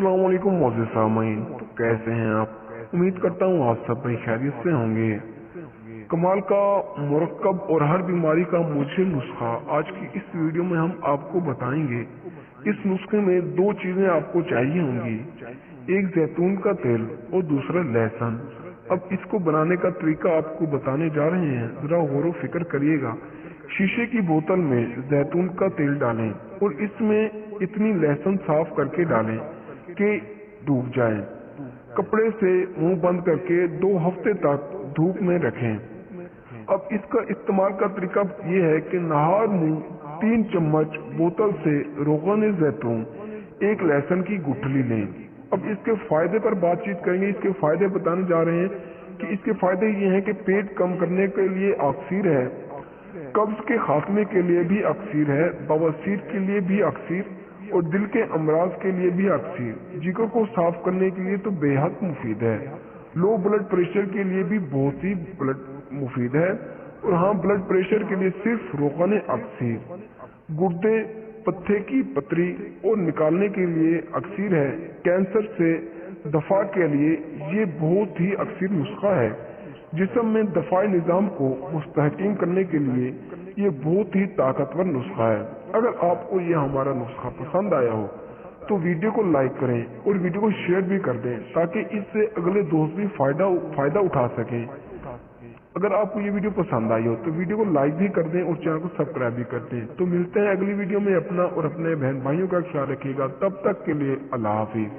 अस्सलाम वालेकुम मोअज़्ज़िज़ सामीन। तो कैसे हैं आप? उम्मीद करता हूँ आप सब बड़ी खैरियत से होंगे। कमाल का मुरक्कब और हर बीमारी का मुझे नुस्खा आज की इस वीडियो में हम आपको बताएंगे। इस नुस्खे में दो चीजें आपको चाहिए होंगी, एक जैतून का तेल और दूसरा लहसुन। अब इसको बनाने का तरीका आपको बताने जा रहे हैं, जरा गौर व फिक्र करिएगा। शीशे की बोतल में जैतून का तेल डालें और इसमें इतनी लहसुन साफ करके डालें कि डूब जाए। कपड़े से मुंह बंद करके 2 हफ्ते तक धूप में रखें। अब इसका इस्तेमाल का तरीका ये है कि नहार मुंह 3 चम्मच बोतल से रोगन जैतून 1 लहसुन की गुठली लें। अब इसके फायदे पर बातचीत करेंगे। इसके फायदे बताने जा रहे हैं कि इसके फायदे ये हैं कि पेट कम करने के लिए अक्सीर है, कब्ज के खात्मे के लिए भी अक्सीर है, बवासीर के लिए भी अक्सीर और दिल के अमराज के लिए भी अक्सीर, जिगर को साफ करने के लिए तो बेहद मुफीद है, लो ब्लड प्रेशर के लिए भी बहुत ही मुफीद है और हाँ, ब्लड प्रेशर के लिए सिर्फ रोगन अक्सीर, गुर्दे पत्थे की पतरी और निकालने के लिए अक्सीर है, कैंसर से दफा के लिए ये बहुत ही अक्सीर नुस्खा है, जिस्म में दफाई निजाम को मुस्तहकीम करने के लिए ये बहुत ही ताकतवर नुस्खा है। अगर आपको ये हमारा नुस्खा पसंद आया हो तो वीडियो को लाइक करें और वीडियो को शेयर भी कर दें ताकि इससे अगले दोस्त भी फायदा उठा सकें। अगर आपको ये वीडियो पसंद आई हो तो वीडियो को लाइक भी कर दें और चैनल को सब्सक्राइब भी कर दें। तो मिलते हैं अगली वीडियो में। अपना और अपने बहन भाइयों का ख्याल रखिएगा। तब तक के लिए अल्लाह हाफिज।